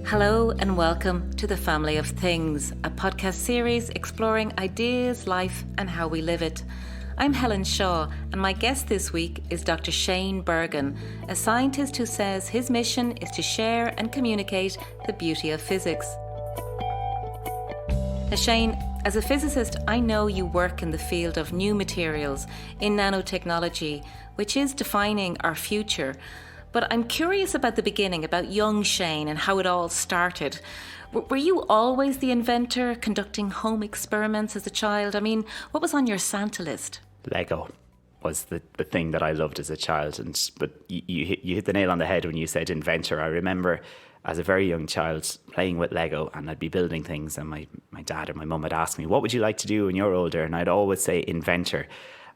Hello and welcome to The Family of Things, a podcast series exploring ideas, life and how we live it. I'm Helen Shaw and my guest this week is Dr. Shane Bergin, a scientist who says his mission is to share and communicate the beauty of physics. Now Shane, as a physicist, I know you work in the field of new materials, in nanotechnology, which is defining our future. But I'm curious about the beginning, about young Shane and how it all started. Were you always the inventor, conducting home experiments as a child? I mean, what was on your Santa list? Lego was the thing that I loved as a child. But you hit the nail on the head when you said inventor. I remember as a very young child playing with Lego, and I'd be building things, and my dad or my mum would ask me, what would you like to do when you're older? And I'd always say inventor.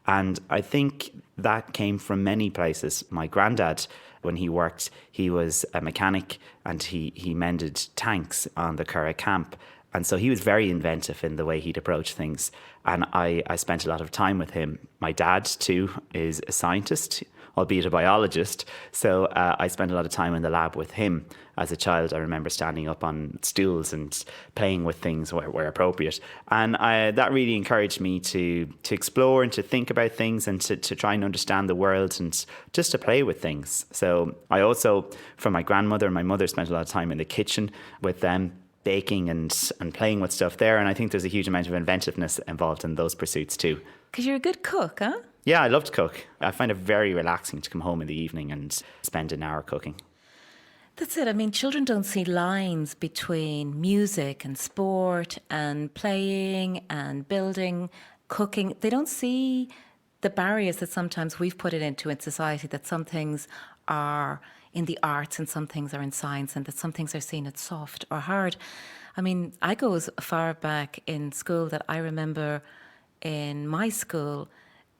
And I think that came from many places. My granddad, when he worked, he was a mechanic and he mended tanks on the Curragh camp. And so he was very inventive in the way he'd approach things. And I spent a lot of time with him. My dad, too, is a scientist, albeit a biologist. So I spent a lot of time in the lab with him. As a child, I remember standing up on stools and playing with things where appropriate. And that really encouraged me to explore and to think about things and to try and understand the world and just to play with things. So I also, from my grandmother and my mother, spent a lot of time in the kitchen with them, baking and playing with stuff there. And I think there's a huge amount of inventiveness involved in those pursuits too. Because you're a good cook, huh? Yeah, I love to cook. I find it very relaxing to come home in the evening and spend an hour cooking. That's it. I mean, children don't see lines between music and sport and playing and building, cooking. They don't see the barriers that sometimes we've put it into in society, that some things are in the arts and some things are in science and that some things are seen as soft or hard. I mean, I go as far back in school that I remember in my school,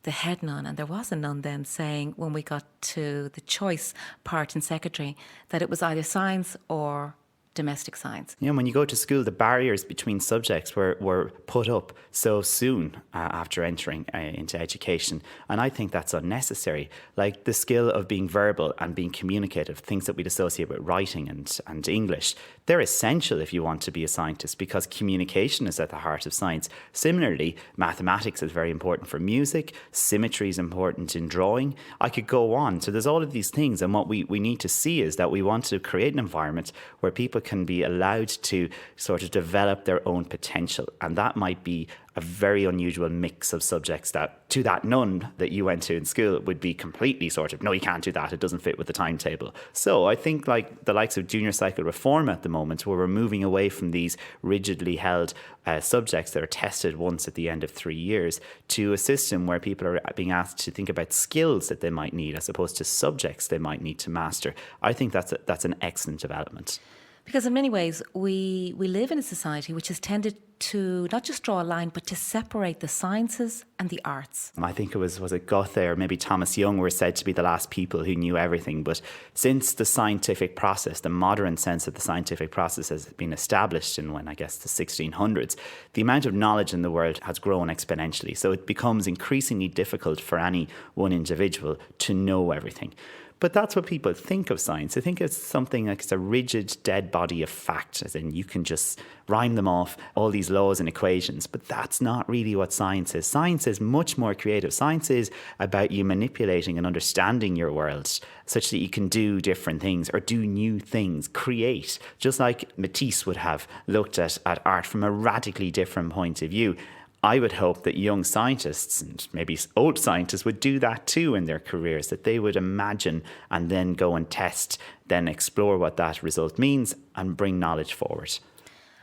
the head nun, and there was a nun then, saying when we got to the choice part in secondary that it was either science or domestic science. Yeah, when you go to school, the barriers between subjects were put up so soon after entering into education. And I think that's unnecessary. Like the skill of being verbal and being communicative, things that we'd associate with writing and English, they're essential if you want to be a scientist because communication is at the heart of science. Similarly, mathematics is very important for music. Symmetry is important in drawing. I could go on. So there's all of these things. And what we need to see is that we want to create an environment where people can be allowed to sort of develop their own potential. And that might be a very unusual mix of subjects that to that nun that you went to in school would be completely sort of, no, you can't do that. It doesn't fit with the timetable. So I think like the likes of junior cycle reform at the moment, where we're moving away from these rigidly held subjects that are tested once at the end of 3 years to a system where people are being asked to think about skills that they might need as opposed to subjects they might need to master. I think that's an excellent development. Because in many ways, we live in a society which has tended to not just draw a line, but to separate the sciences and the arts. I think it was it Goethe or maybe Thomas Young were said to be the last people who knew everything. But since the scientific process, the modern sense of the scientific process has been established in the 1600s, the amount of knowledge in the world has grown exponentially. So it becomes increasingly difficult for any one individual to know everything. But that's what people think of science. They think it's something like it's a rigid, dead body of fact, as in you can just rhyme them off, all these laws and equations. But that's not really what science is. Science is much more creative. Science is about you manipulating and understanding your world such that you can do different things or do new things, create. Just like Matisse would have looked at art from a radically different point of view. I would hope that young scientists and maybe old scientists would do that too in their careers, that they would imagine and then go and test, then explore what that result means and bring knowledge forward.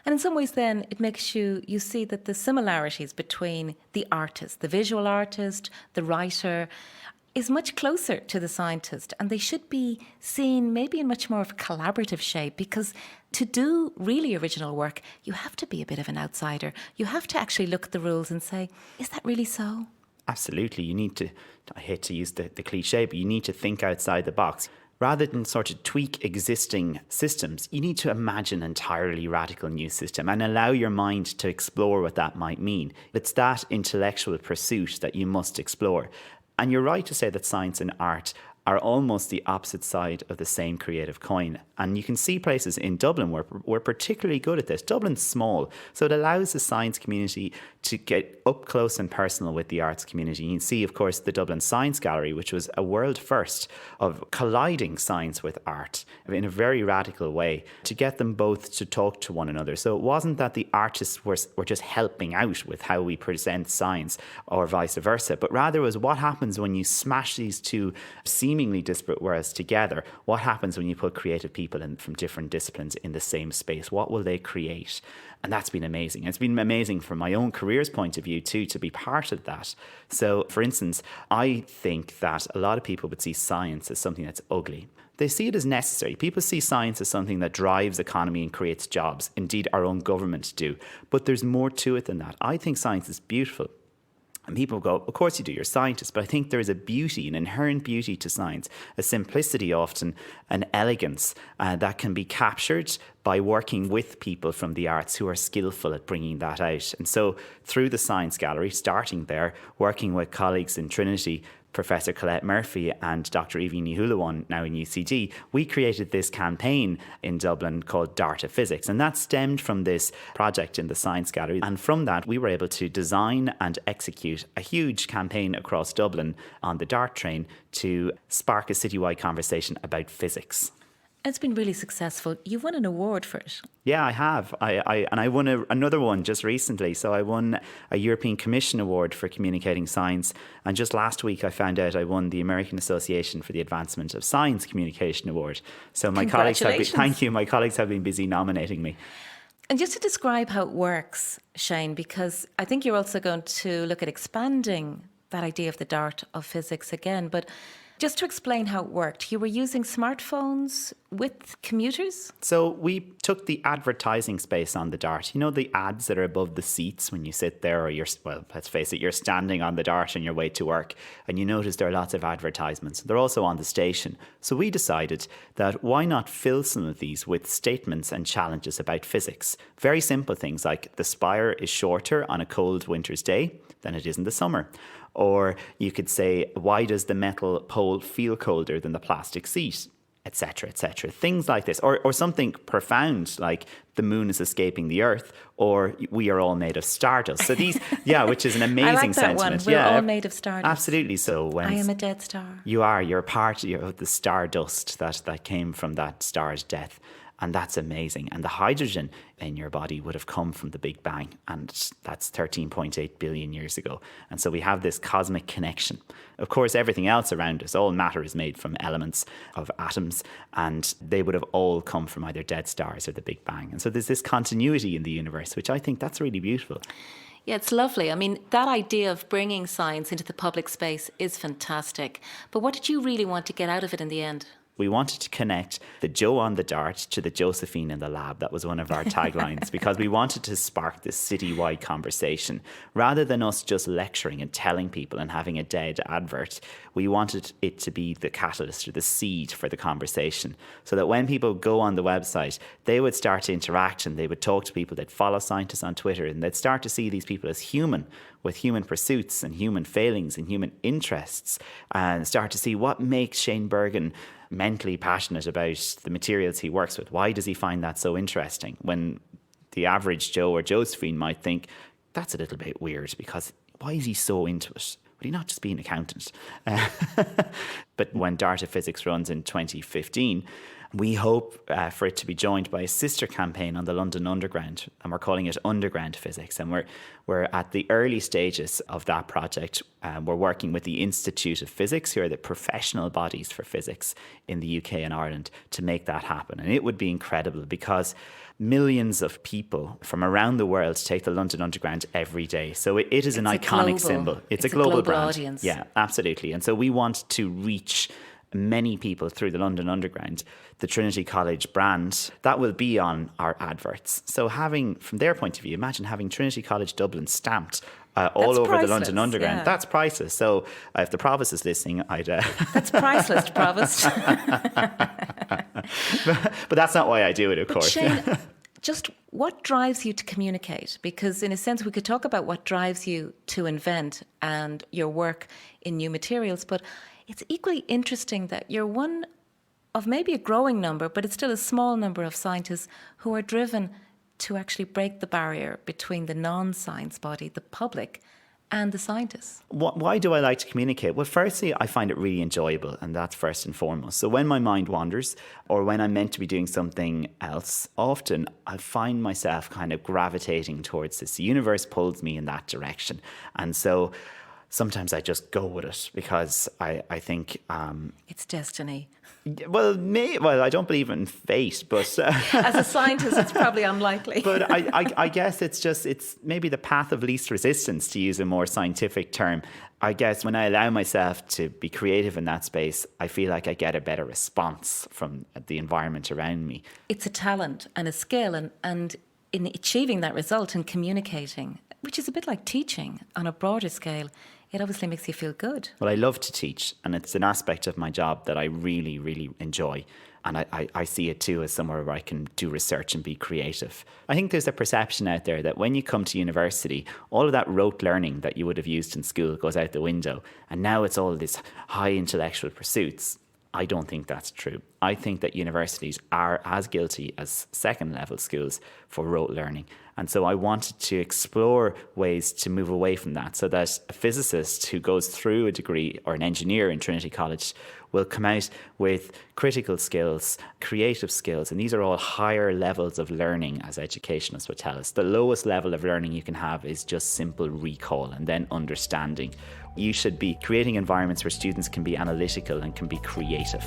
And in some ways then it makes you see that the similarities between the artist, the visual artist, the writer, is much closer to the scientist, and they should be seen maybe in much more of a collaborative shape, because to do really original work, you have to be a bit of an outsider. You have to actually look at the rules and say, is that really so? Absolutely. You need to, I hate to use the cliche, but you need to think outside the box. Rather than sort of tweak existing systems, you need to imagine an entirely radical new system and allow your mind to explore what that might mean. It's that intellectual pursuit that you must explore. And you're right to say that science and art are almost the opposite side of the same creative coin. And you can see places in Dublin where we're particularly good at this. Dublin's small, so it allows the science community to get up close and personal with the arts community. You can see, of course, the Dublin Science Gallery, which was a world first of colliding science with art in a very radical way to get them both to talk to one another. So it wasn't that the artists were just helping out with how we present science or vice versa, but rather was what happens when you smash these two seemingly disparate worlds together. What happens when you put creative people in from different disciplines in the same space? What will they create? And that's been amazing. It's been amazing from my own career's point of view too, to be part of that. So, for instance, I think that a lot of people would see science as something that's ugly. They see it as necessary. People see science as something that drives economy and creates jobs. Indeed, our own government do. But there's more to it than that. I think science is beautiful. And people go, of course you do, you're a scientist. But I think there is a beauty, an inherent beauty to science, a simplicity often, an elegance that can be captured by working with people from the arts who are skillful at bringing that out. And so through the Science Gallery, starting there, working with colleagues in Trinity, Professor Colette Murphy and Dr. Evie Nihulawan, now in UCD, we created this campaign in Dublin called Dart of Physics. And that stemmed from this project in the Science Gallery. And from that, we were able to design and execute a huge campaign across Dublin on the Dart train to spark a citywide conversation about physics. It's been really successful. You've won an award for it. Yeah, I have. I won another one just recently. So I won a European Commission Award for Communicating Science. And just last week, I found out I won the American Association for the Advancement of Science Communication Award. So my colleagues have been, thank you. My colleagues have been busy nominating me. And just to describe how it works, Shane, because I think you're also going to look at expanding that idea of the Dart of Physics again. But just to explain how it worked, you were using smartphones with commuters? So we took the advertising space on the Dart. You know the ads that are above the seats when you sit there or well, let's face it, you're standing on the Dart on your way to work and you notice there are lots of advertisements. They're also on the station. So we decided that why not fill some of these with statements and challenges about physics. Very simple things like the spire is shorter on a cold winter's day than it is in the summer. Or you could say, why does the metal pole feel colder than the plastic seat? Etc., etc. Things like this. Or something profound like the moon is escaping the earth or we are all made of stardust. So these, yeah, which is an amazing I like that sentiment. One. We're all made of stardust. Absolutely. So when I am a dead star. You're part of the stardust that came from that star's death. And that's amazing. And the hydrogen in your body would have come from the Big Bang. And that's 13.8 billion years ago. And so we have this cosmic connection. Of course, everything else around us, all matter is made from elements of atoms. And they would have all come from either dead stars or the Big Bang. And so there's this continuity in the universe, which I think that's really beautiful. Yeah, it's lovely. I mean, that idea of bringing science into the public space is fantastic. But what did you really want to get out of it in the end? We wanted to connect the Joe on the Dart to the Josephine in the lab. That was one of our taglines because we wanted to spark this citywide conversation. Rather than us just lecturing and telling people and having a dead advert, we wanted it to be the catalyst or the seed for the conversation so that when people go on the website, they would start to interact and they would talk to people. They'd follow scientists on Twitter and they'd start to see these people as human with human pursuits and human failings and human interests and start to see what makes Shane Bergin mentally passionate about the materials he works with. Why does he find that so interesting? When the average Joe or Josephine might think, that's a little bit weird because why is he so into it? Would he not just be an accountant? But when Dart of Physics runs in 2015, we hope for it to be joined by a sister campaign on the London Underground, and we're calling it Underground Physics. And we're at the early stages of that project. We're working with the Institute of Physics, who are the professional bodies for physics in the UK and Ireland, to make that happen. And it would be incredible because millions of people from around the world take the London Underground every day. So it is an iconic symbol. It's a global brand. Audience. Yeah, absolutely. And so we want to reach many people through the London Underground. The Trinity College brand, that will be on our adverts. So having, from their point of view, imagine having Trinity College Dublin stamped all over priceless, the London Underground. Yeah. That's priceless. So if the Provost is listening, I'd... That's priceless, Provost. But that's not why I do it, of course. Shane, just what drives you to communicate? Because in a sense, we could talk about what drives you to invent and your work in new materials, but it's equally interesting that you're one of maybe a growing number, but it's still a small number of scientists who are driven to actually break the barrier between the non-science body, the public, and the scientists. Why do I like to communicate? Well, firstly, I find it really enjoyable, and that's first and foremost. So when my mind wanders, or when I'm meant to be doing something else, often I find myself kind of gravitating towards this. The universe pulls me in that direction. And so sometimes I just go with it because I think... It's destiny. Well, I don't believe in fate, but... As a scientist, it's probably unlikely. But I guess it's maybe the path of least resistance, to use a more scientific term. I guess when I allow myself to be creative in that space, I feel like I get a better response from the environment around me. It's a talent and a skill, and in achieving that result and communicating, which is a bit like teaching on a broader scale, it obviously makes you feel good. Well, I love to teach, and it's an aspect of my job that I really, really enjoy. And I see it too as somewhere where I can do research and be creative. I think there's a perception out there that when you come to university, all of that rote learning that you would have used in school goes out the window. And now it's all this high intellectual pursuits. I don't think that's true. I think that universities are as guilty as second level schools for rote learning. And so I wanted to explore ways to move away from that, so that a physicist who goes through a degree, or an engineer in Trinity College, will come out with critical skills, creative skills. And these are all higher levels of learning, as educationists would tell us. The lowest level of learning you can have is just simple recall and then understanding. You should be creating environments where students can be analytical and can be creative.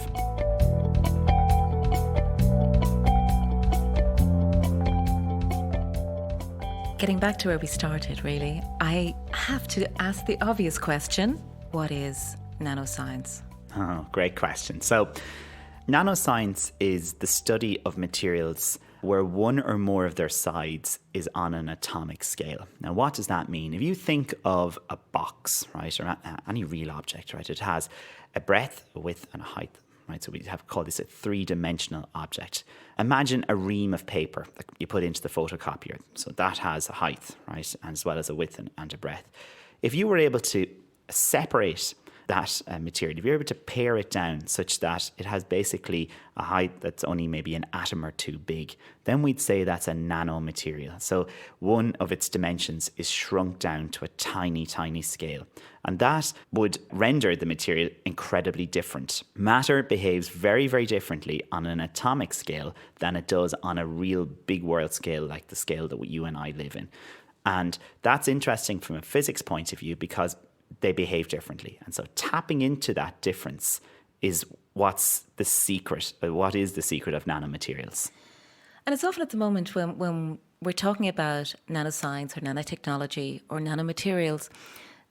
Getting back to where we started, really, I have to ask the obvious question: what is nanoscience? Oh, great question. So, nanoscience is the study of materials where one or more of their sides is on an atomic scale. Now, what does that mean? If you think of a box, right, or any real object, right, it has a breadth, a width, and a height. Right, so we have called this a three-dimensional object. Imagine a ream of paper that you put into the photocopier. So that has a height, right, as well as a width and a breadth. If you were able to separate that material, if you're able to pare it down such that it has basically a height that's only maybe an atom or two big, then we'd say that's a nanomaterial. So one of its dimensions is shrunk down to a tiny, tiny scale. And that would render the material incredibly different. Matter behaves very, very differently on an atomic scale than it does on a real big world scale, like the scale that you and I live in. And that's interesting from a physics point of view because they behave differently. And so tapping into that difference is what's the secret, what is the secret of nanomaterials. And it's often at the moment when we're talking about nanoscience or nanotechnology or nanomaterials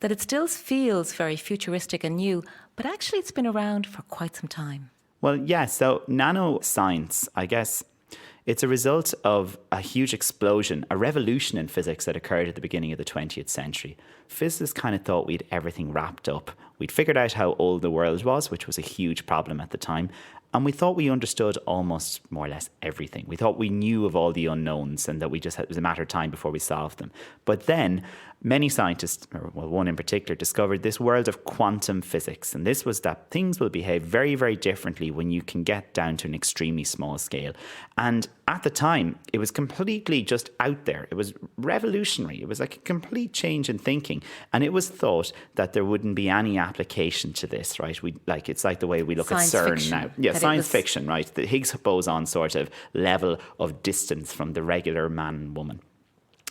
that it still feels very futuristic and new, but actually it's been around for quite some time. Well, yeah, so nanoscience, I guess, it's a result of a huge explosion, a revolution in physics that occurred at the beginning of the 20th century. Physicists kind of thought we'd everything wrapped up. We'd figured out how old the world was, which was a huge problem at the time. And we thought we understood almost more or less everything. We thought we knew of all the unknowns and that it was a matter of time before we solved them. But then many scientists, or one in particular, discovered this world of quantum physics. And this was that things will behave very, very differently when you can get down to an extremely small scale. And at the time, it was completely just out there. It was revolutionary. It was like a complete change in thinking. And it was thought that there wouldn't be any application to this, right? It's like the way we look Science at CERN fiction. now. Yeah, science fiction, right? The Higgs boson sort of level of distance from the regular man and woman.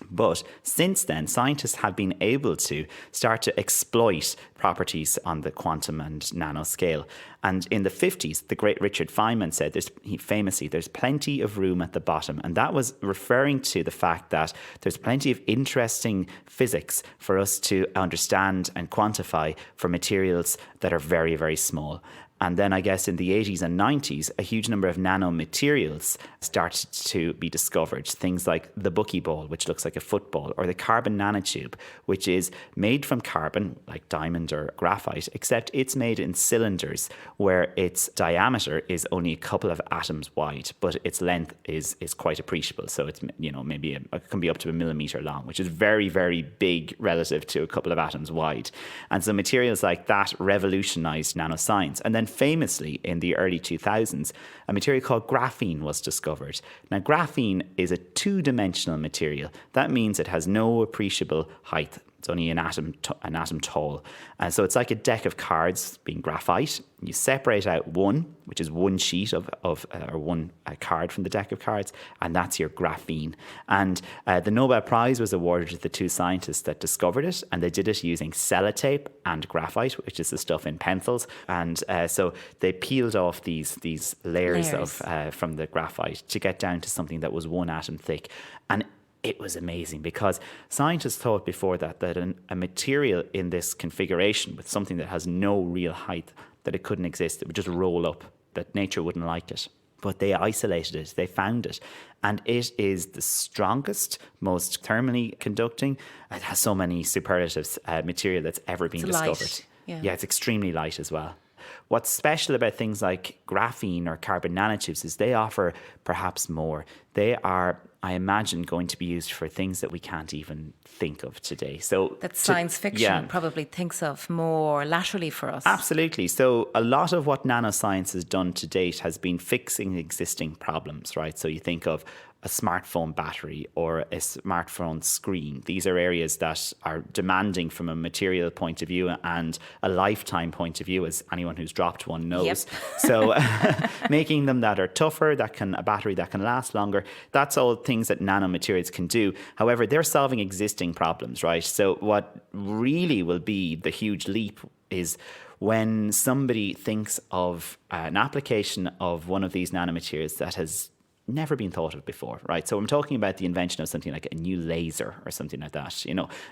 But since then, scientists have been able to start to exploit properties on the quantum and nano scale. And in the 50s, the great Richard Feynman said, there's plenty of room at the bottom. And that was referring to the fact that there's plenty of interesting physics for us to understand and quantify for materials that are very, very small. And then I guess in the 80s and 90s, a huge number of nanomaterials started to be discovered. Things like the buckyball, which looks like a football, or the carbon nanotube, which is made from carbon, like diamond or graphite, except it's made in cylinders where its diameter is only a couple of atoms wide, but its length is quite appreciable. So it's, maybe it can be up to a millimeter long, which is very, very big relative to a couple of atoms wide. And so materials like that revolutionized nanoscience. And then famously in the early 2000s, a material called graphene was discovered. Now, graphene is a two-dimensional material. That means it has no appreciable height. It's only an atom tall. And so it's like a deck of cards being graphite. You separate out one, which is one sheet or one card from the deck of cards, and that's your graphene. And the Nobel Prize was awarded to the two scientists that discovered it, and they did it using sellotape and graphite, which is the stuff in pencils. And so they peeled off these layers of from the graphite to get down to something that was one atom thick. And it was amazing because scientists thought before that a material in this configuration with something that has no real height, that it couldn't exist. It would just roll up, that nature wouldn't like it. But they isolated it, they found it. And it is the strongest, most thermally conducting. It has so many superlatives, material that's ever been discovered. Light. Yeah, it's extremely light as well. What's special about things like graphene or carbon nanotubes is they offer perhaps more. They are, I imagine, going to be used for things that we can't even think of today. So that science fiction probably thinks of more laterally for us. Absolutely. So a lot of what nanoscience has done to date has been fixing existing problems, right? So you think of a smartphone battery or a smartphone screen. These are areas that are demanding from a material point of view and a lifetime point of view, as anyone who's dropped one knows. Yep. So making them that are tougher, a battery that can last longer, that's all things that nanomaterials can do. However, they're solving existing problems, right? So what really will be the huge leap is when somebody thinks of an application of one of these nanomaterials that has never been thought of before, right? So I'm talking about the invention of something like a new laser or something like that,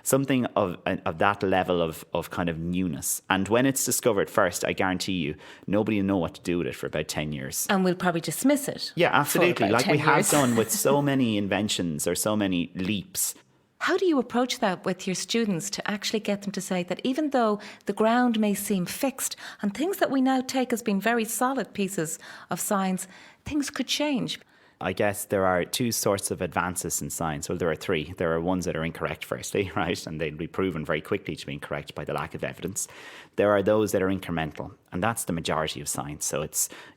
something of that level of kind of newness. And when it's discovered first, I guarantee you, nobody will know what to do with it for about 10 years. And we'll probably dismiss it. Yeah, absolutely. Like we have years. done with so many inventions or so many leaps. How do you approach that with your students to actually get them to say that even though the ground may seem fixed and things that we now take as being very solid pieces of science, things could change? I guess there are two sorts of advances in science. Well, there are three. There are ones that are incorrect, firstly, right? And they'll be proven very quickly to be incorrect by the lack of evidence. There are those that are incremental, and that's the majority of science. So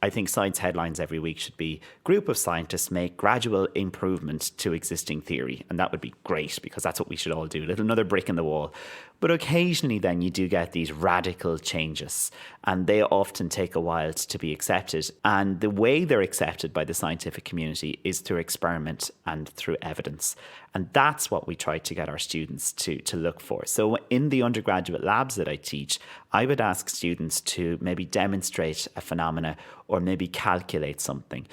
I think science headlines every week should be group of scientists make gradual improvement to existing theory. And that would be great because that's what we should all do. Another brick in the wall. But occasionally then you do get these radical changes, and they often take a while to be accepted. And the way they're accepted by the scientific community is through experiment and through evidence. And that's what we try to get our students to look for. So in the undergraduate labs that I teach, I would ask students to maybe demonstrate a phenomena or maybe calculate something.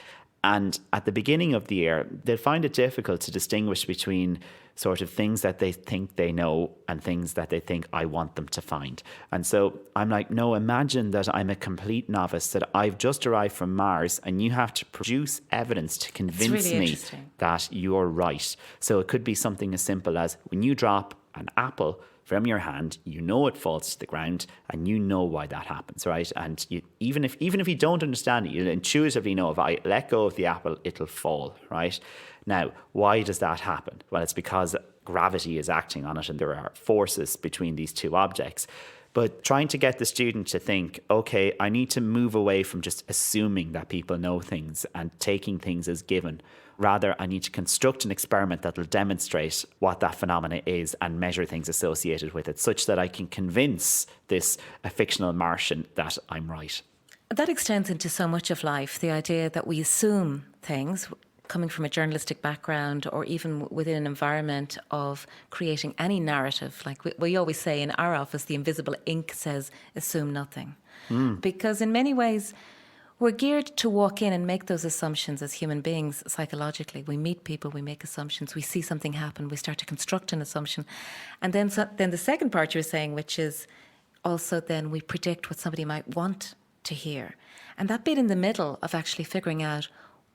And at the beginning of the year, they'll find it difficult to distinguish between sort of things that they think they know and things that they think I want them to find. And so I'm like, no, imagine that I'm a complete novice, that I've just arrived from Mars and you have to produce evidence to convince me that you're right. So it could be something as simple as when you drop an apple from your hand, you know it falls to the ground and you know why that happens, right? And even if you don't understand it, you'll intuitively know if I let go of the apple, it'll fall, right? Now, why does that happen? Well, it's because gravity is acting on it and there are forces between these two objects. But trying to get the student to think, okay, I need to move away from just assuming that people know things and taking things as given. Rather, I need to construct an experiment that will demonstrate what that phenomena is and measure things associated with it, such that I can convince this fictional Martian that I'm right. That extends into so much of life, the idea that we assume things, coming from a journalistic background or even within an environment of creating any narrative. Like we always say in our office, the invisible ink says, assume nothing. Because in many ways, we're geared to walk in and make those assumptions as human beings psychologically. We meet people, we make assumptions, we see something happen, we start to construct an assumption. And then the second part you're saying, which is also then we predict what somebody might want to hear. And that bit in the middle of actually figuring out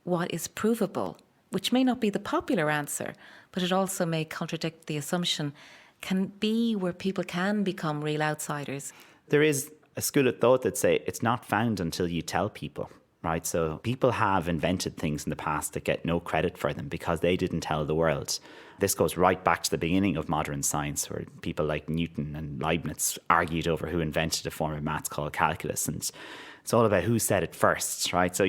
what is provable, which may not be the popular answer, but it also may contradict the assumption, can be where people can become real outsiders. There is a school of thought that say it's not found until you tell people, right? So people have invented things in the past that get no credit for them because they didn't tell the world. This goes right back to the beginning of modern science, where people like Newton and Leibniz argued over who invented a form of maths called calculus. And it's all about who said it first, right? So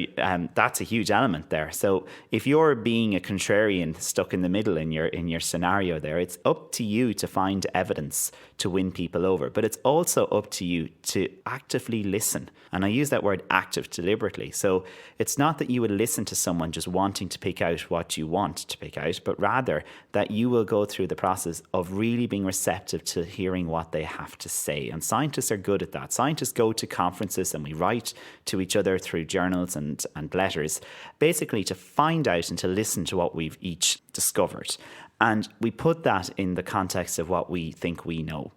that's a huge element there. So if you're being a contrarian stuck in the middle in your scenario there, it's up to you to find evidence to win people over. But it's also up to you to actively listen. And I use that word active deliberately. So it's not that you would listen to someone just wanting to pick out what you want to pick out, but rather that you will go through the process of really being receptive to hearing what they have to say. And scientists are good at that. Scientists go to conferences and we write to each other through journals and letters, basically to find out and to listen to what we've each discovered. And we put that in the context of what we think we know.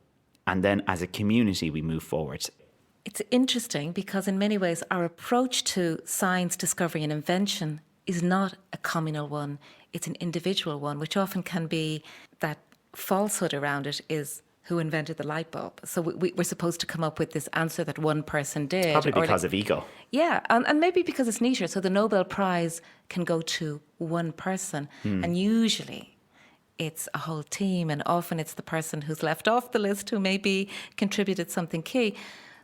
And then as a community, we move forward. It's interesting because in many ways our approach to science, discovery and invention is not a communal one. It's an individual one, which often can be that falsehood around it is who invented the light bulb. So we're supposed to come up with this answer that one person did. Probably because of ego. Yeah, and maybe because it's neater. So the Nobel Prize can go to one person. And usually it's a whole team. And often it's the person who's left off the list who maybe contributed something key.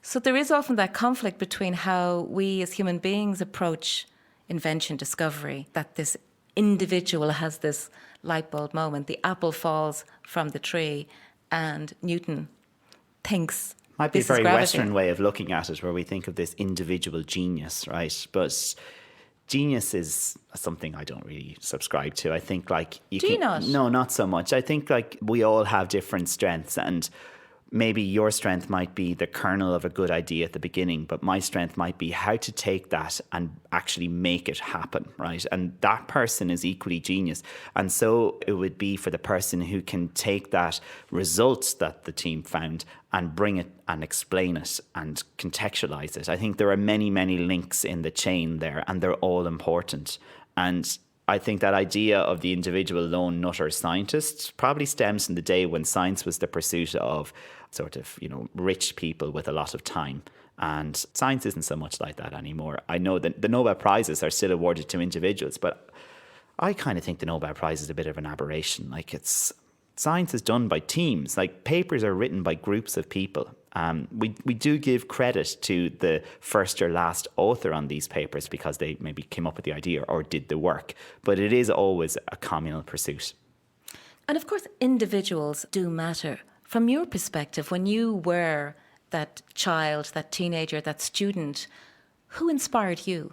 So there is often that conflict between how we as human beings approach invention, discovery, that this individual has this light bulb moment. The apple falls from the tree and Newton thinks might be a this is very gravity. Western way of looking at it, where we think of this individual genius, right? But genius is something I don't really subscribe to. I think like Do you not? No, not so much. I think like we all have different strengths, and maybe your strength might be the kernel of a good idea at the beginning, but my strength might be how to take that and actually make it happen, right? And that person is equally genius. And so it would be for the person who can take that result that the team found and bring it and explain it and contextualize it. I think there are many, many links in the chain there, and they're all important. And I think that idea of the individual lone nutter scientist probably stems from the day when science was the pursuit of sort of, rich people with a lot of time. And science isn't so much like that anymore. I know that the Nobel Prizes are still awarded to individuals, but I kind of think the Nobel Prize is a bit of an aberration. Like science is done by teams. Like papers are written by groups of people. We do give credit to the first or last author on these papers because they maybe came up with the idea or did the work. But it is always a communal pursuit. And of course, individuals do matter. From your perspective, when you were that child, that teenager, that student, who inspired you?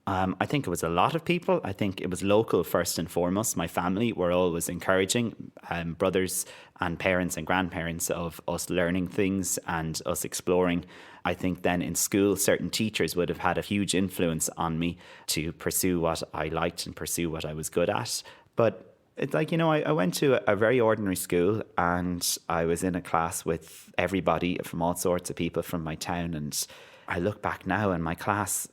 I think it was a lot of people. I think it was local first and foremost. My family were always encouraging, brothers and parents and grandparents, of us learning things and us exploring. I think then in school, certain teachers would have had a huge influence on me to pursue what I liked and pursue what I was good at. But it's like, I went to a very ordinary school and I was in a class with everybody from all sorts of people from my town, and I look back now in my class,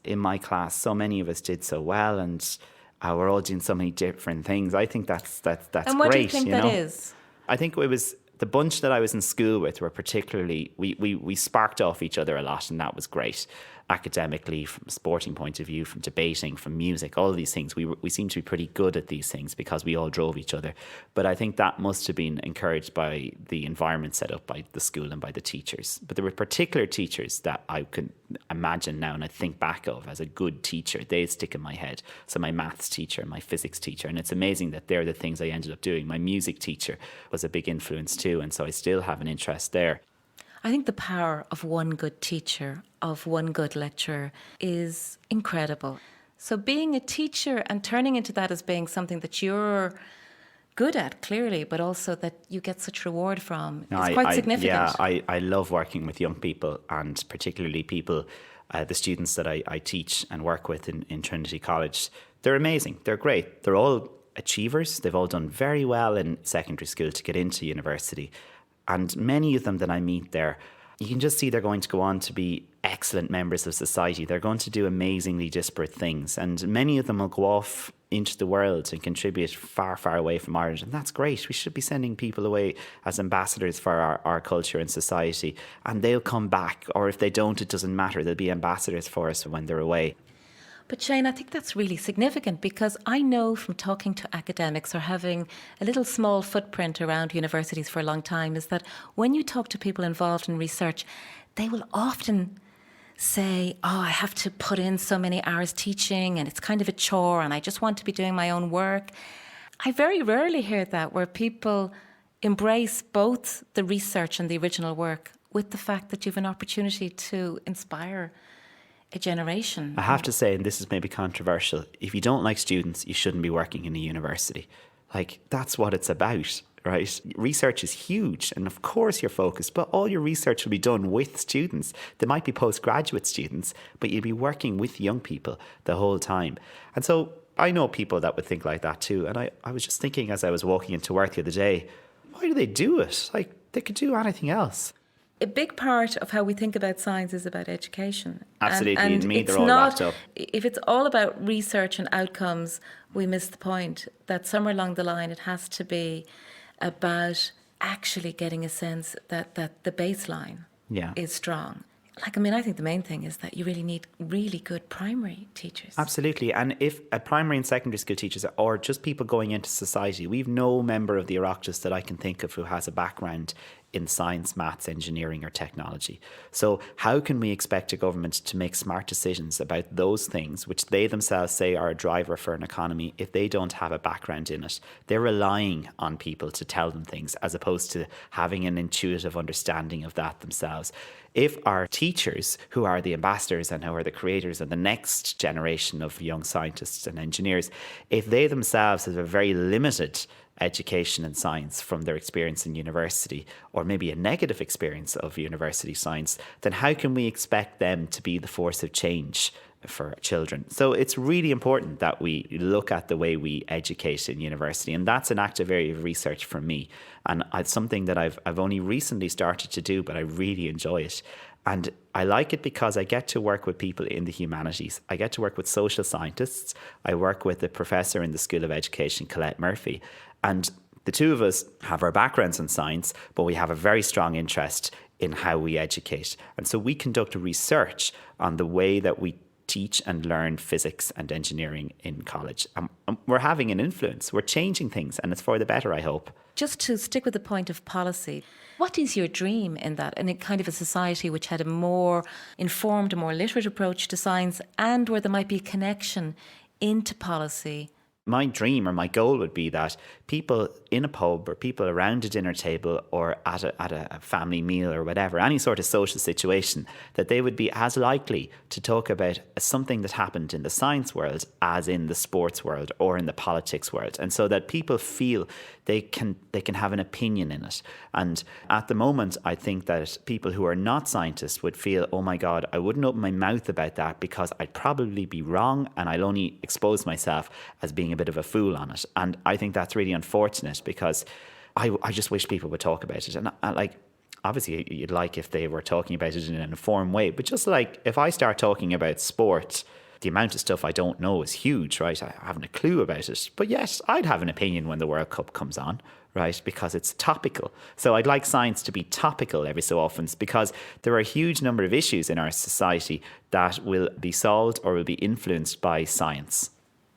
so many of us did so well, and we're all doing so many different things. I think that's great. And what do you think that is? I think it was the bunch that I was in school with were particularly, we sparked off each other a lot, and that was great. Academically, from a sporting point of view, from debating, from music, all of these things. We seemed to be pretty good at these things because we all drove each other. But I think that must have been encouraged by the environment set up by the school and by the teachers. But there were particular teachers that I could imagine now and I think back of as a good teacher. They stick in my head. So my maths teacher, my physics teacher. And it's amazing that they're the things I ended up doing. My music teacher was a big influence too. And so I still have an interest there. I think the power of one good teacher, of one good lecturer is incredible. So being a teacher and turning into that as being something that you're good at, clearly, but also that you get such reward from, is quite significant. Yeah, I love working with young people, and particularly people, the students that I teach and work with in Trinity College. They're amazing. They're great. They're all achievers. They've all done very well in secondary school to get into university. And many of them that I meet there, you can just see they're going to go on to be excellent members of society. They're going to do amazingly disparate things. And many of them will go off into the world and contribute far, far away from Ireland. And that's great. We should be sending people away as ambassadors for our culture and society. And they'll come back. Or if they don't, it doesn't matter. They'll be ambassadors for us when they're away. But Shane, I think that's really significant, because I know from talking to academics or having a little small footprint around universities for a long time, is that when you talk to people involved in research, they will often say, oh, I have to put in so many hours teaching and it's kind of a chore and I just want to be doing my own work. I very rarely hear that, where people embrace both the research and the original work with the fact that you have an opportunity to inspire a generation. I have to say, and this is maybe controversial, if you don't like students, you shouldn't be working in a university. Like, that's what it's about, right? Research is huge, and of course you're focused, but all your research will be done with students. There might be postgraduate students, but you'll be working with young people the whole time. And so I know people that would think like that too. And I was just thinking as I was walking into work the other day, why do they do it? Like, they could do anything else. A big part of how we think about science is about education. Absolutely, and to me, it's they're all not, wrapped up. If it's all about research and outcomes, we miss the point that somewhere along the line it has to be about actually getting a sense that the baseline is strong. Like, I mean, I think the main thing is that you really need really good primary teachers. Absolutely. And if a primary and secondary school teachers, or just people going into society, we've no member of the Oireachtas that I can think of who has a background in science, maths, engineering or technology. So how can we expect a government to make smart decisions about those things, which they themselves say are a driver for an economy, if they don't have a background in it? They're relying on people to tell them things, as opposed to having an intuitive understanding of that themselves. If our teachers, who are the ambassadors and who are the creators of the next generation of young scientists and engineers, if they themselves have a very limited education in science from their experience in university, or maybe a negative experience of university science, then how can we expect them to be the force of change for children? So it's really important that we look at the way we educate in university, and that's an active area of research for me, and it's something that I've only recently started to do, but I really enjoy it. And I like it because I get to work with people in the humanities. I get to work with social scientists. I work with a professor in the School of Education, Colette Murphy. And the two of us have our backgrounds in science, but we have a very strong interest in how we educate. And so we conduct research on the way that we teach and learn physics and engineering in college. We're having an influence. We're changing things, and it's for the better, I hope. Just to stick with the point of policy, what is your dream in that, in a kind of a society which had a more informed, a more literate approach to science, and where there might be a connection into policy? My dream or my goal would be that people in a pub or people around a dinner table or at a family meal or whatever, any sort of social situation, that they would be as likely to talk about something that happened in the science world as in the sports world or in the politics world. And so that people feel they can have an opinion in it. And at the moment, I think that people who are not scientists would feel, oh my God, I wouldn't open my mouth about that because I'd probably be wrong and I'll only expose myself as being a bit of a fool on it. And I think that's really unfortunate, because I just wish people would talk about it. And like, obviously you'd like if they were talking about it in an informed way, but just like if I start talking about sport, the amount of stuff I don't know is huge, right? I haven't a clue about it. But yes, I'd have an opinion when the World Cup comes on, right? Because it's topical. So I'd like science to be topical every so often, because there are a huge number of issues in our society that will be solved or will be influenced by science.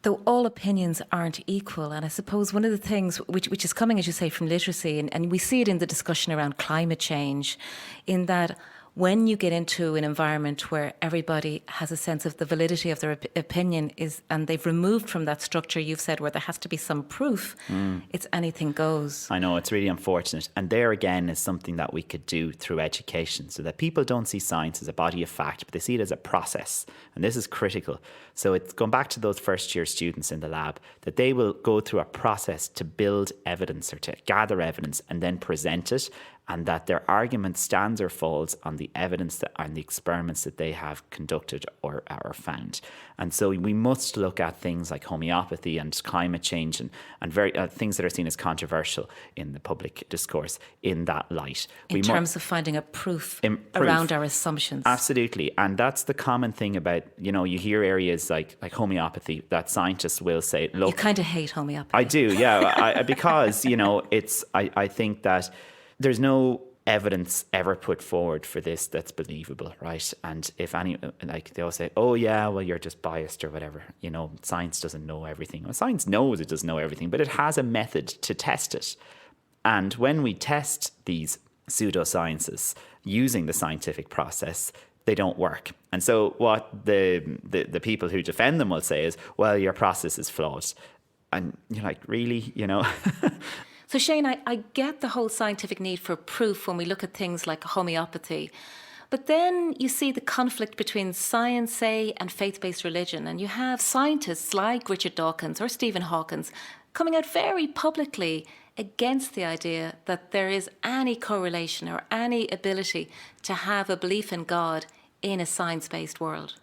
Though all opinions aren't equal, and I suppose one of the things which is coming, as you say, from literacy, and we see it in the discussion around climate change, in that when you get into an environment where everybody has a sense of the validity of their opinion and they've removed from that structure, you've said, where there has to be some proof, it's anything goes. I know, it's really unfortunate. And there again is something that we could do through education, so that people don't see science as a body of fact, but they see it as a process. And this is critical. So it's going back to those first year students in the lab, that they will go through a process to build evidence or to gather evidence and then present it. and that their argument stands or falls on the evidence and the experiments that they have conducted or found. And so we must look at things like homeopathy and climate change and very things that are seen as controversial in the public discourse in that light. In terms of finding a proof around our assumptions. Absolutely. And that's the common thing about, you hear areas like homeopathy that scientists will say, look... You kind of hate homeopathy. I do, yeah. Because, I think that there's no evidence ever put forward for this that's believable, right? And if they all say, oh yeah, well, you're just biased or whatever, science doesn't know everything. Well, science knows it doesn't know everything, but it has a method to test it. And when we test these pseudosciences using the scientific process, they don't work. And so what the people who defend them will say is, well, your process is flawed. And you're like, really, So Shane, I get the whole scientific need for proof when we look at things like homeopathy. But then you see the conflict between science, say, and faith-based religion. And you have scientists like Richard Dawkins or Stephen Hawkins coming out very publicly against the idea that there is any correlation or any ability to have a belief in God in a science-based world.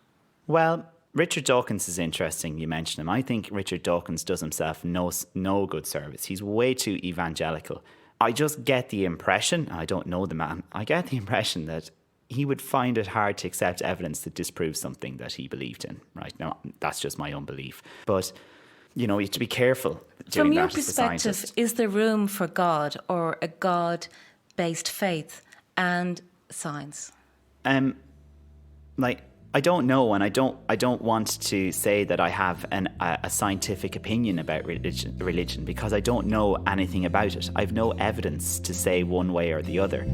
Well, Richard Dawkins is interesting, you mentioned him. I think Richard Dawkins does himself no good service. He's way too evangelical. I just get the impression, I don't know the man, I get the impression that he would find it hard to accept evidence that disproves something that he believed in. Right now, that's just my own belief. But, you have to be careful doing From your that as a perspective, scientist. is there room for God or a God-based faith and science? I don't know, and I don't want to say that I have a scientific opinion about religion because I don't know anything about it. I've no evidence to say one way or the other.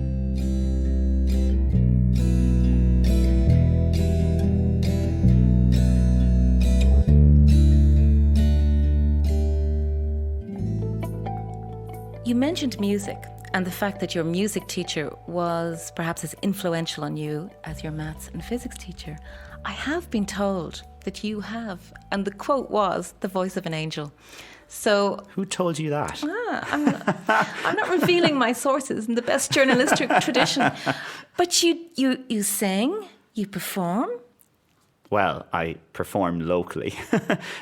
You mentioned music and the fact that your music teacher was perhaps as influential on you as your maths and physics teacher. I have been told that you have, and the quote was, the voice of an angel. So who told you that? I'm not revealing my sources in the best journalistic tradition. But you sing, you perform. Well, I perform locally.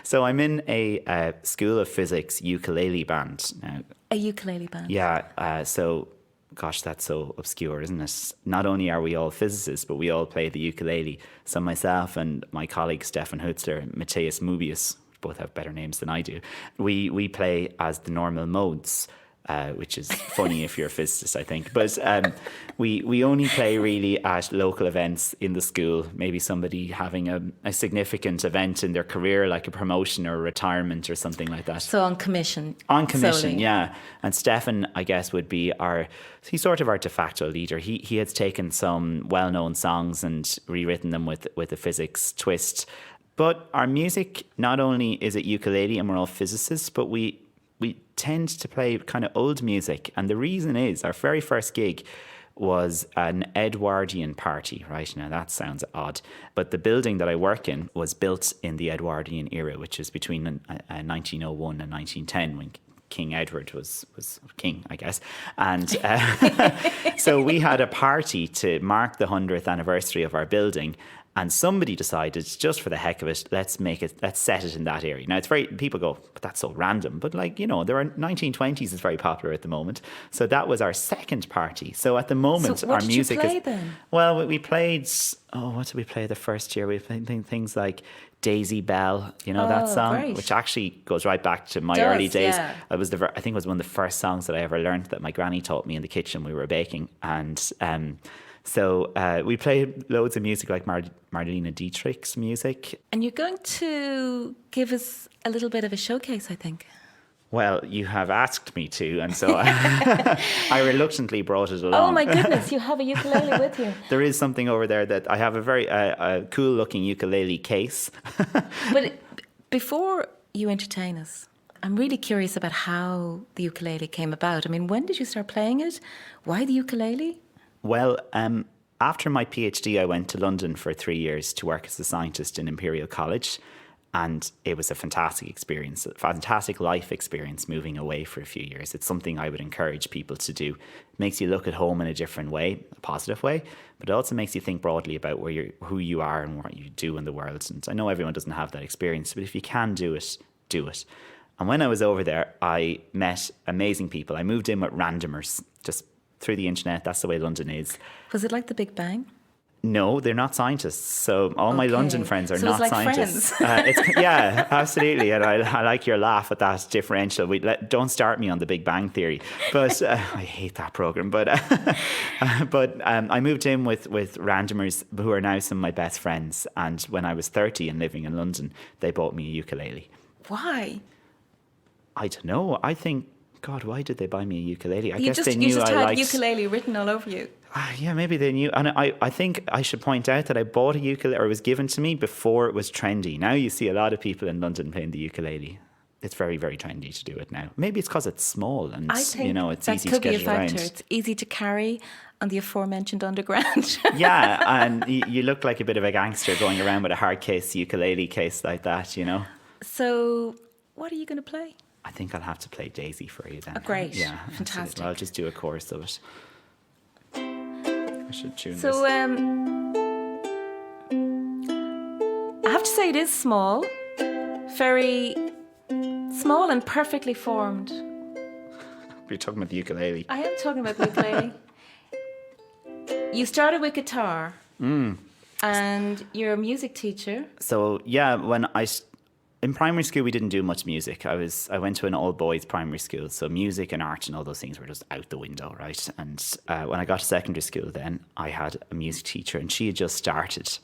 So I'm in a School of Physics ukulele band now. A ukulele band? Yeah. So, gosh, that's so obscure, isn't it? Not only are we all physicists, but we all play the ukulele. So myself and my colleague Stefan Hutzler and Matthias Mubius, both have better names than I do, we play as the normal modes. Which is funny if you're a physicist, I think. But we only play really at local events in the school, maybe somebody having a significant event in their career, like a promotion or a retirement or something like that. So on commission? On commission, solely. Yeah. And Stefan, I guess, would be he's sort of our de facto leader. He has taken some well-known songs and rewritten them with a physics twist. But our music, not only is it ukulele and we're all physicists, but we tend to play kind of old music. And the reason is our very first gig was an Edwardian party, right? Now that sounds odd. But the building that I work in was built in the Edwardian era, which is between 1901 and 1910 when King Edward was king, I guess. And so we had a party to mark the 100th anniversary of our building. And somebody decided, just for the heck of it, let's set it in that area. Now, people go, but that's so random. But there are 1920s is very popular at the moment. So that was our second party. So at the moment, so what our did music you play then? Well, we played, what did we play the first year? We played things like Daisy Bell, that song, great. Which actually goes right back to my early days. Yeah. I think it was one of the first songs that I ever learned that my granny taught me in the kitchen. We were baking. And so we played loads of music like Marlene Dietrich's music. And you're going to give us a little bit of a showcase, I think. Well, you have asked me to, and so I reluctantly brought it along. Oh my goodness, you have a ukulele with you. There is something over there that I have a very cool-looking ukulele case. But before you entertain us, I'm really curious about how the ukulele came about. I mean, when did you start playing it? Why the ukulele? Well, after my PhD, I went to London for 3 years to work as a scientist in Imperial College. And it was a fantastic experience, a fantastic life experience moving away for a few years. It's something I would encourage people to do. It makes you look at home in a different way, a positive way, but it also makes you think broadly about who you are and what you do in the world. And I know everyone doesn't have that experience, but if you can do it, do it. And when I was over there, I met amazing people. I moved in with randomers just through the internet. That's the way London is. Was it like the Big Bang? No, they're not scientists. So all my London friends are So not it's like scientists. Yeah, absolutely. And I like your laugh at that differential. Don't start me on the Big Bang Theory. But I hate that program. But I moved in with randomers who are now some of my best friends. And when I was 30 and living in London, they bought me a ukulele. Why? I don't know. I think, God, why did they buy me a ukulele? I You guess just they knew had I liked ukulele written all over you. Yeah, maybe they knew. And I think I should point out that I bought a ukulele, or it was given to me before it was trendy. Now you see a lot of people in London playing the ukulele. It's very, very trendy to do it now. Maybe it's because it's small and, I think it's that easy could to be get a it factor. around. It's easy to carry on the aforementioned underground. Yeah, and you look like a bit of a gangster going around with a hard case ukulele case like that, So, what are you going to play? I think I'll have to play Daisy for you then. Oh, great. Yeah. Fantastic. Well, I'll just do a chorus of it. I should tune So, this. I have to say it is small. Very small and perfectly formed. You're talking about the ukulele. I am talking about the ukulele. You started with guitar. And you're a music teacher. So, yeah, in primary school, we didn't do much music. I went to an all-boys primary school, so music and art and all those things were just out the window, right? And when I got to secondary school then, I had a music teacher and she had just started.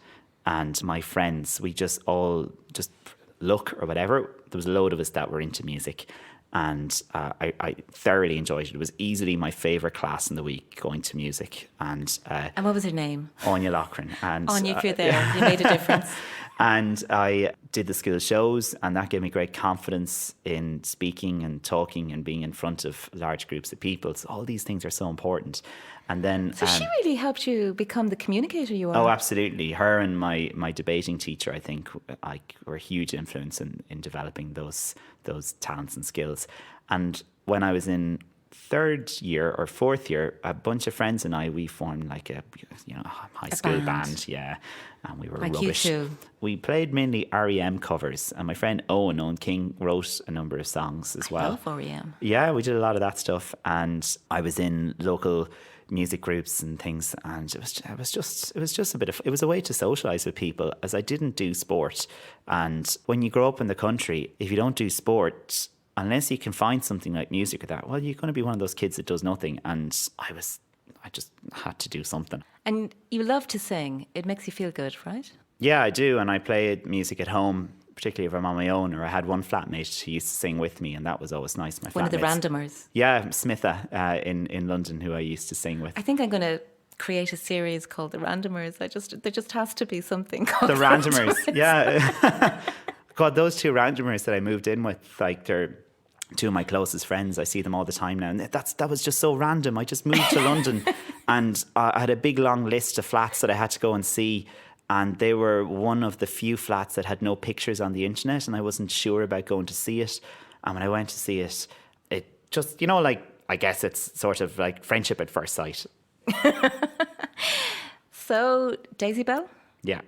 And my friends, we just all, just luck or whatever, there was a load of us that were into music. And I thoroughly enjoyed it. It was easily my favourite class in the week, going to music. And what was her name? Anya Loughran. And Anya, if you're there, you made a difference. And I did the school shows, and that gave me great confidence in speaking and talking and being in front of large groups of people. So all these things are so important. And then, so she really helped you become the communicator you are. Oh, absolutely. Her and my debating teacher, I think, were a huge influence in developing those talents and skills. And when I was in third year or fourth year, a bunch of friends and we formed like a high school band, yeah, and we were like rubbish. You two. We played mainly REM covers, and my friend Owen King wrote a number of songs as well. I love REM. Yeah, we did a lot of that stuff, and I was in local music groups and things, and it was just it was a way to socialise with people, as I didn't do sport. And when you grow up in the country, if you don't do sport, unless you can find something like music or that, well, you're going to be one of those kids that does nothing. And I just had to do something. And you love to sing. It makes you feel good, right? Yeah, I do. And I play music at home, particularly if I'm on my own, or I had one flatmate who used to sing with me, and that was always nice. One of the randomers. Yeah, Smitha in London, who I used to sing with. I think I'm going to create a series called The Randomers. There just has to be something called The Randomers. Yeah. God, those two randomers that I moved in with, like, they're two of my closest friends. I see them all the time now. And that was just so random. I just moved to London and I had a big long list of flats that I had to go and see. And they were one of the few flats that had no pictures on the internet. And I wasn't sure about going to see it. And when I went to see it, it just, I guess it's sort of like friendship at first sight. So, Daisy Bell? Yeah.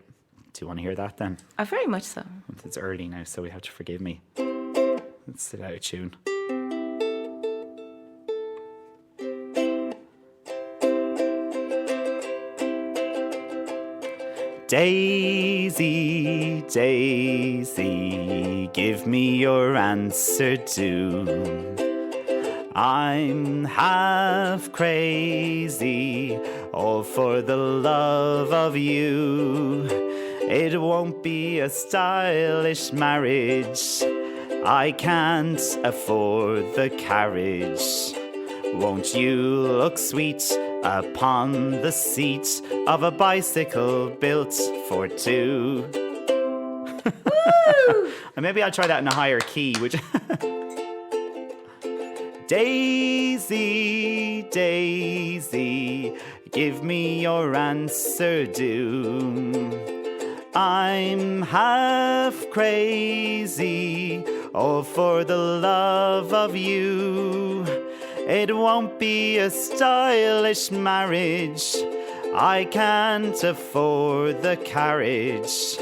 Do you want to hear that then? Very much so. It's early now, so we have to forgive me. Let's sit out of tune. Daisy, Daisy, give me your answer too. I'm half crazy, all for the love of you. It won't be a stylish marriage, I can't afford the carriage. Won't you look sweet upon the seat of a bicycle built for two? And maybe I'll try that in a higher key, which... Daisy, Daisy, give me your answer due. I'm half crazy, oh, for the love of you. It won't be a stylish marriage, I can't afford the carriage.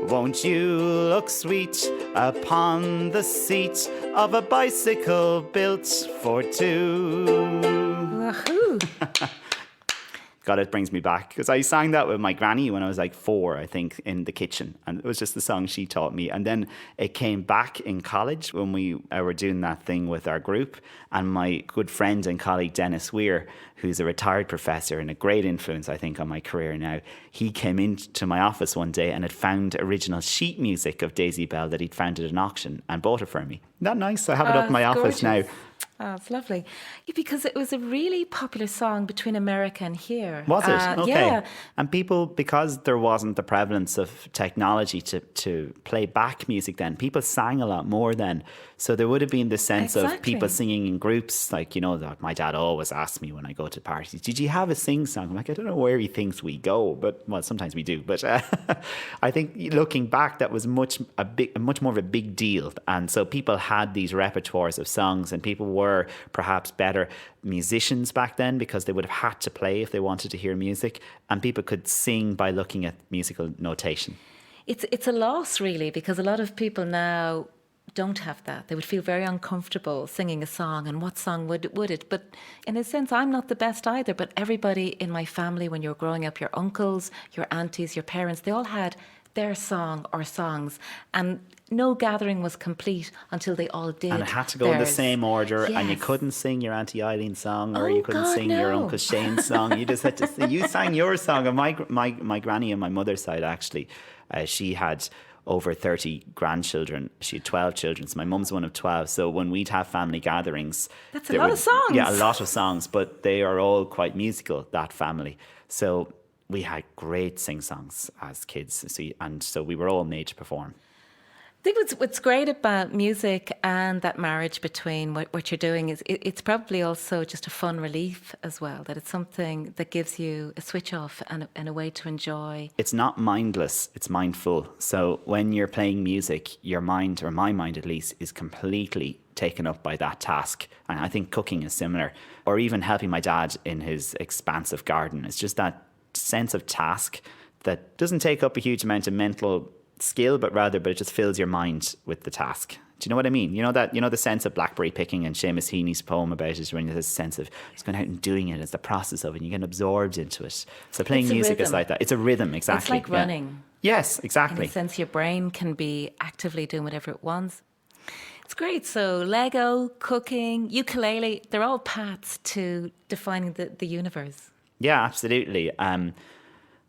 Won't you look sweet upon the seat of a bicycle built for two? Wahoo! God, it brings me back because I sang that with my granny when I was like 4, I think, in the kitchen, and it was just the song she taught me. And then it came back in college when we were doing that thing with our group, and my good friend and colleague Dennis Weir, who's a retired professor and a great influence, I think, on my career now, he came into my office one day and had found original sheet music of Daisy Bell that he'd found at an auction and bought it for me. Isn't that nice? I have it up in my office now. Oh, it's lovely. Yeah, because it was a really popular song between America and here. Was it? Okay. Yeah. And people, because there wasn't the prevalence of technology to play back music then, people sang a lot more then. So there would have been this sense of people singing in groups. Like, you know, like my dad always asks me when I go to parties, did you have a sing song? I'm like, I don't know where he thinks we go, but well, sometimes we do. But I think looking back, that was much more of a big deal. And so people had these repertoires of songs, and people were perhaps better musicians back then because they would have had to play if they wanted to hear music, and people could sing by looking at musical notation. It's a loss, really, because a lot of people now don't have that. They would feel very uncomfortable singing a song, and what song would it? But in a sense, I'm not the best either, but everybody in my family, when you're growing up, your uncles, your aunties, your parents, they all had their song or songs, and no gathering was complete until they all did. And it had to go in the same order, yes. And you couldn't sing your Auntie Eileen's song, or you couldn't sing your Uncle Shane's song. You just had to sing. You sang your song. And my granny on my mother's side, actually, she had over 30 grandchildren. She had 12 children. So my mum's one of 12. So when we'd have family gatherings... That's a lot of songs. Yeah, a lot of songs. But they are all quite musical, that family. So we had great sing-songs as kids. And so we were all made to perform. I think what's great about music and that marriage between what you're doing is it's probably also just a fun relief as well, that it's something that gives you a switch off and a way to enjoy. It's not mindless, it's mindful. So when you're playing music, your mind, or my mind at least, is completely taken up by that task. And I think cooking is similar, or even helping my dad in his expansive garden. It's just that sense of task that doesn't take up a huge amount of mental skill, but it just fills your mind with the task. Do you know what I mean? You know the sense of blackberry picking and Seamas Heaney's poem about it, when there's a sense of just going out and doing it. It's the process of it, and you get absorbed into it. So playing music is like that. It's a rhythm, exactly. It's like running. Yes, exactly. In a sense, your brain can be actively doing whatever it wants. It's great. So Lego, cooking, ukulele, they're all paths to defining the universe. Yeah, absolutely. I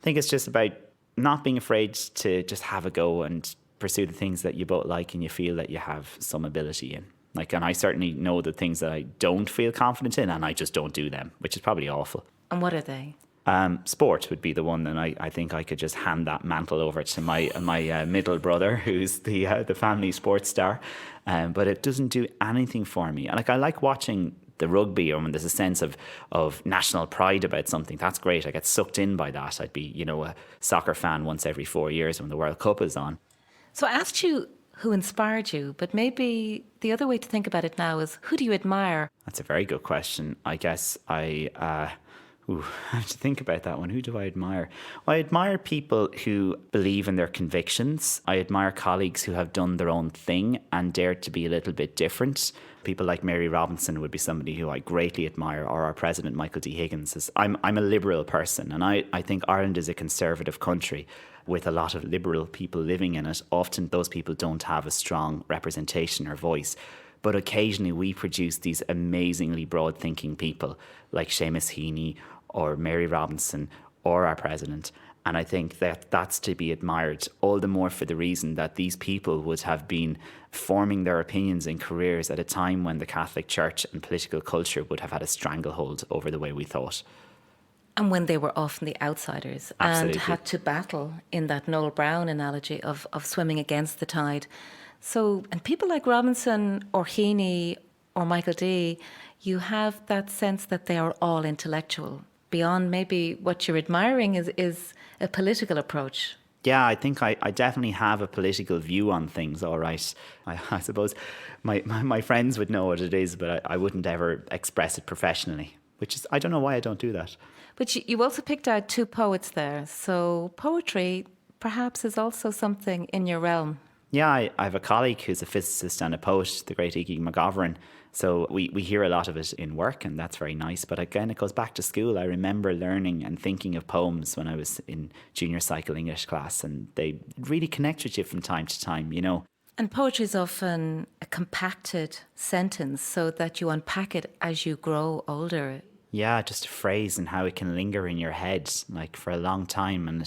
think it's just about not being afraid to just have a go and pursue the things that you both like and you feel that you have some ability in. And I certainly know the things that I don't feel confident in, and I just don't do them, which is probably awful. And what are they? Sport would be the one, and I think I could just hand that mantle over to my middle brother, who's the family sports star. But it doesn't do anything for me. And I like watching the rugby, or when there's a sense of national pride about something. That's great. I get sucked in by that. I'd be, a soccer fan once every 4 years when the World Cup is on. So I asked you who inspired you, but maybe the other way to think about it now is, who do you admire? That's a very good question. I guess I have to think about that one. Who do I admire? Well, I admire people who believe in their convictions. I admire colleagues who have done their own thing and dared to be a little bit different. People like Mary Robinson would be somebody who I greatly admire, or our president, Michael D. Higgins. I'm a liberal person, and I think Ireland is a conservative country with a lot of liberal people living in it. Often those people don't have a strong representation or voice. But occasionally we produce these amazingly broad-thinking people like Seamas Heaney or Mary Robinson or our president. And I think that that's to be admired, all the more for the reason that these people would have been forming their opinions and careers at a time when the Catholic Church and political culture would have had a stranglehold over the way we thought. And when they were often the outsiders. Absolutely. And had to battle in that Noel Brown analogy of swimming against the tide. So, and people like Robinson or Heaney or Michael D., you have that sense that they are all intellectual. Beyond maybe what you're admiring is a political approach. Yeah, I think I definitely have a political view on things, all right. I suppose my friends would know what it is, but I wouldn't ever express it professionally, which is, I don't know why I don't do that. But you also picked out two poets there. So poetry perhaps is also something in your realm. Yeah, I have a colleague who's a physicist and a poet, the great Iggy McGovern. So we hear a lot of it in work, and that's very nice. But again, it goes back to school. I remember learning and thinking of poems when I was in junior cycle English class, and they really connect with you from time to time, you know. And poetry is often a compacted sentence so that you unpack it as you grow older. Yeah, just a phrase and how it can linger in your head like for a long time, and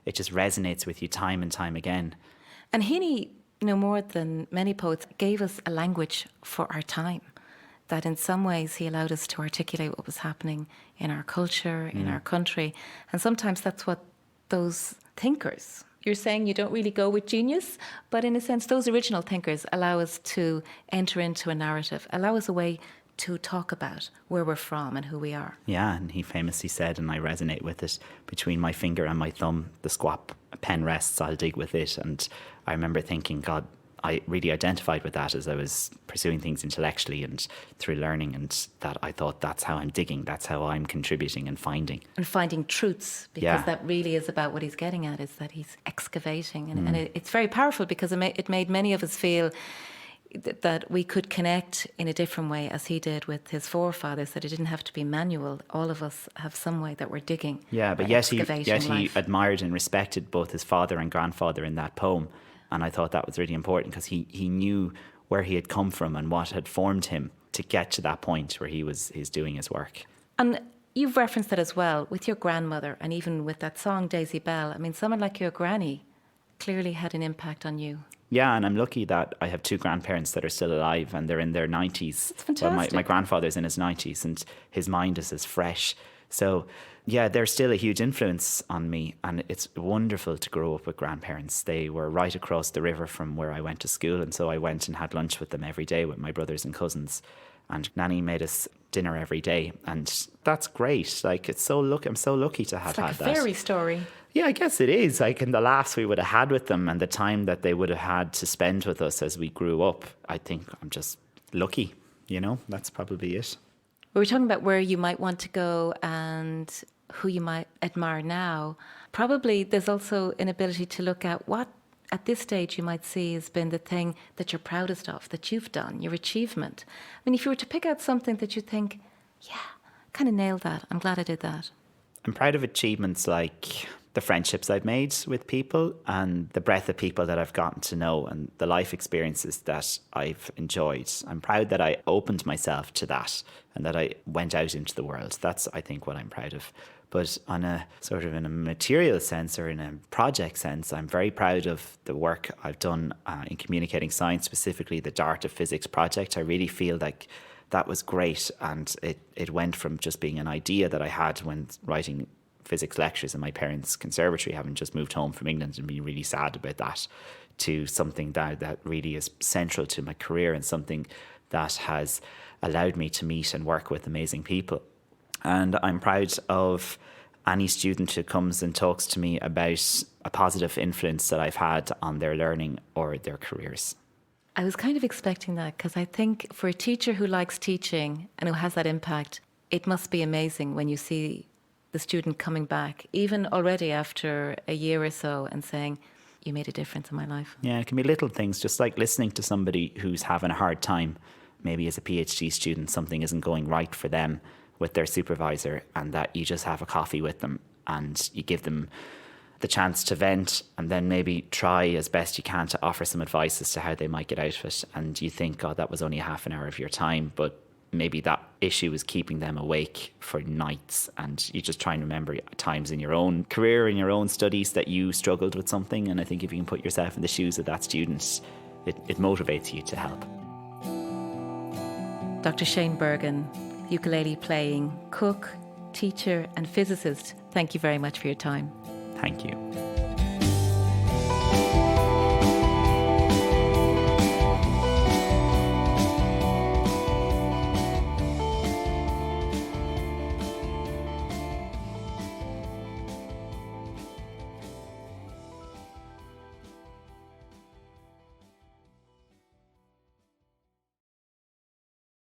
it just resonates with you time and time again. And Heaney, more than many poets, gave us a language for our time. That in some ways he allowed us to articulate what was happening in our culture, in our country. And sometimes that's what those thinkers, you're saying you don't really go with genius, but in a sense, those original thinkers allow us to enter into a narrative, allow us a way to talk about where we're from and who we are. Yeah, and he famously said, and I resonate with it, between my finger and my thumb, the squat pen rests, I'll dig with it. And I remember thinking, God, I really identified with that as I was pursuing things intellectually and through learning, and that I thought that's how I'm digging, that's how I'm contributing and finding. And finding truths, because that really is about what he's getting at, is that he's excavating. And it's very powerful because it made many of us feel that we could connect in a different way as he did with his forefathers, that it didn't have to be manual. All of us have some way that we're digging. Yeah, but yet he admired and respected both his father and grandfather in that poem. And I thought that was really important because he knew where he had come from and what had formed him to get to that point where he's doing his work. And you've referenced that as well with your grandmother, and even with that song Daisy Bell. I mean, someone like your granny clearly had an impact on you. Yeah, and I'm lucky that I have two grandparents that are still alive and they're in their 90s. That's fantastic. Well, my grandfather's in his 90s and his mind is as fresh. So, yeah, they're still a huge influence on me, and it's wonderful to grow up with grandparents. They were right across the river from where I went to school, and so I went and had lunch with them every day with my brothers and cousins. And Nanny made us dinner every day, and that's great. Like, I'm so lucky to have had that. It's like a fairy story. Yeah, I guess it is. Like, in the laughs we would have had with them and the time that they would have had to spend with us as we grew up, I think I'm just lucky, that's probably it. We were talking about where you might want to go and who you might admire now. Probably there's also an ability to look at what at this stage you might see has been the thing that you're proudest of, that you've done, your achievement. I mean, if you were to pick out something that you think, yeah, kind of nailed that, I'm glad I did that. I'm proud of achievements like the friendships I've made with people and the breadth of people that I've gotten to know and the life experiences that I've enjoyed. I'm proud that I opened myself to that and that I went out into the world. That's, I think, what I'm proud of. But on a sort of in a material sense or in a project sense, I'm very proud of the work I've done in communicating science, specifically the Dart of Physics project. I really feel like that was great, and it went from just being an idea that I had when writing physics lectures in my parents' conservatory, having just moved home from England and being really sad about that, to something that really is central to my career and something that has allowed me to meet and work with amazing people. And I'm proud of any student who comes and talks to me about a positive influence that I've had on their learning or their careers. I was kind of expecting that, because I think for a teacher who likes teaching and who has that impact, it must be amazing when you see the student coming back, even already after a year or so, and saying, you made a difference in my life. Yeah, it can be little things, just like listening to somebody who's having a hard time. Maybe as a PhD student, something isn't going right for them with their supervisor, and that you just have a coffee with them and you give them the chance to vent, and then maybe try as best you can to offer some advice as to how they might get out of it. And you think, God, that was only a half an hour of your time, but maybe that issue is keeping them awake for nights, and you just try and remember times in your own career, in your own studies, that you struggled with something. And I think if you can put yourself in the shoes of that student, it motivates you to help. Dr. Shane Bergin, ukulele playing, cook, teacher and physicist, thank you very much for your time. Thank you.